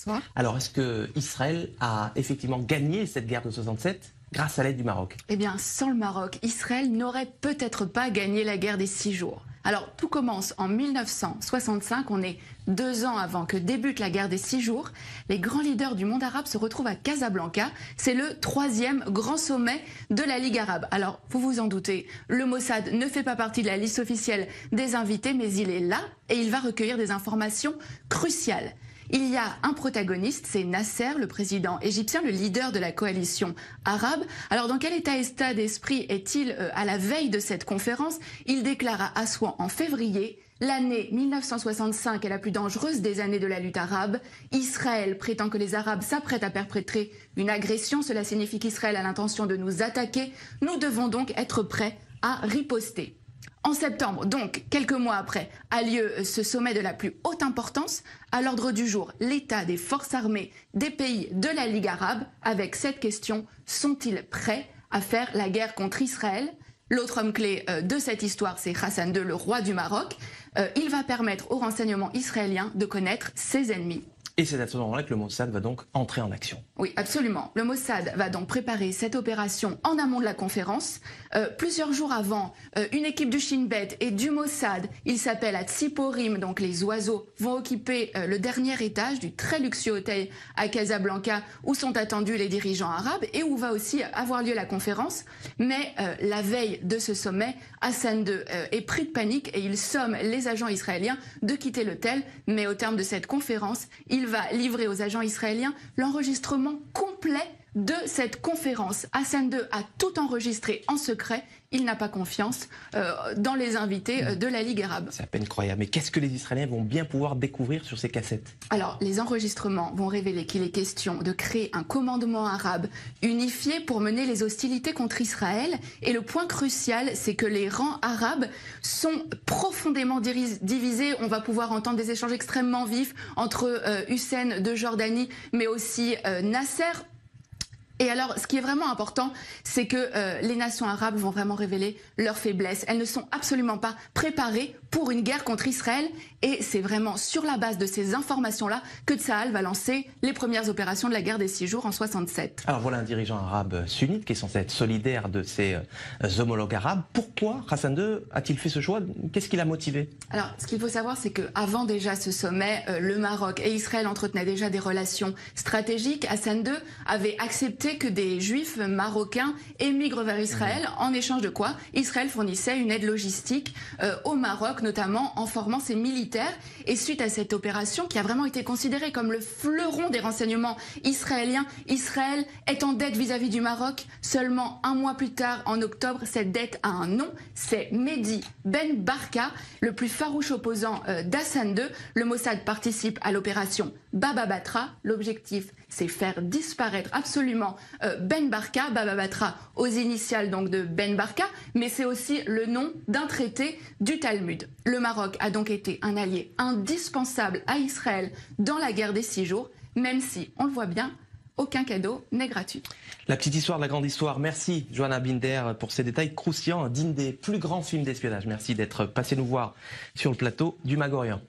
Bonsoir. Alors, est-ce que Israël a effectivement gagné cette guerre de 67 grâce à l'aide du Maroc? Eh bien, sans le Maroc, Israël n'aurait peut-être pas gagné la guerre des 6 jours. Alors, tout commence en 1965, on est 2 ans avant que débute la guerre des 6 jours. Les grands leaders du monde arabe se retrouvent à Casablanca. C'est le 3e grand sommet de la Ligue arabe. Alors, vous vous en doutez, le Mossad ne fait pas partie de la liste officielle des invités, mais il est là et il va recueillir des informations cruciales. Il y a un protagoniste, c'est Nasser, le président égyptien, le leader de la coalition arabe. Alors dans quel état d'esprit est-il à la veille de cette conférence? Il déclare à Assouan en février: l'année 1965 est la plus dangereuse des années de la lutte arabe. Israël prétend que les Arabes s'apprêtent à perpétrer une agression. Cela signifie qu'Israël a l'intention de nous attaquer. Nous devons donc être prêts à riposter. En septembre, donc quelques mois après, a lieu ce sommet de la plus haute importance. À l'ordre du jour, l'état des forces armées des pays de la Ligue arabe, avec cette question: sont-ils prêts à faire la guerre contre Israël? L'autre homme clé de cette histoire, c'est Hassan II, le roi du Maroc. Il va permettre aux renseignements israéliens de connaître ses ennemis. Et c'est à ce moment-là que le Mossad va donc entrer en action. Oui, absolument. Le Mossad va donc préparer cette opération en amont de la conférence. Plusieurs jours avant, une équipe du Shin Bet et du Mossad, il s'appelle à Tsiporim, donc les oiseaux, vont occuper le dernier étage du très luxueux hôtel à Casablanca où sont attendus les dirigeants arabes et où va aussi avoir lieu la conférence. Mais la veille de ce sommet, Hassan II est pris de panique et il somme les agents israéliens de quitter l'hôtel. Mais au terme de cette conférence, il va livrer aux agents israéliens l'enregistrement complet de cette conférence. Hassan II a tout enregistré en secret. Il n'a pas confiance dans les invités de la Ligue arabe. C'est à peine croyable. Mais qu'est-ce que les Israéliens vont bien pouvoir découvrir sur ces cassettes? Alors, les enregistrements vont révéler qu'il est question de créer un commandement arabe unifié pour mener les hostilités contre Israël. Et le point crucial, c'est que les rangs arabes sont profondément divisés. On va pouvoir entendre des échanges extrêmement vifs entre Hussein de Jordanie, mais aussi Nasser. Et alors, ce qui est vraiment important, c'est que les nations arabes vont vraiment révéler leurs faiblesses. Elles ne sont absolument pas préparées pour une guerre contre Israël. Et c'est vraiment sur la base de ces informations-là que Tsahal va lancer les premières opérations de la guerre des 6 jours en 67. Alors voilà un dirigeant arabe sunnite qui est censé être solidaire de ses homologues arabes. Pourquoi Hassan II a-t-il fait ce choix? Qu'est-ce qui l'a motivé? Alors, ce qu'il faut savoir, c'est qu'avant déjà ce sommet, le Maroc et Israël entretenaient déjà des relations stratégiques. Hassan II avait accepté que des juifs marocains émigrent vers Israël, en échange de quoi Israël fournissait une aide logistique au Maroc, notamment en formant ses militaires. Et suite à cette opération, qui a vraiment été considérée comme le fleuron des renseignements israéliens, Israël est en dette vis-à-vis du Maroc. Seulement un mois plus tard, en octobre, cette dette a un nom, c'est Mehdi Ben Barka, le plus farouche opposant d'Hassan II. Le Mossad participe à l'opération Baba Batra. L'objectif, c'est faire disparaître absolument Ben Barka, Baba Batra aux initiales donc de Ben Barka, mais c'est aussi le nom d'un traité du Talmud. Le Maroc a donc été un allié indispensable à Israël dans la guerre des 6 jours, même si, on le voit bien, aucun cadeau n'est gratuit. La petite histoire de la grande histoire. Merci Johanna Binder pour ces détails croustillants, dignes des plus grands films d'espionnage. Merci d'être passé nous voir sur le plateau du Mag Orient.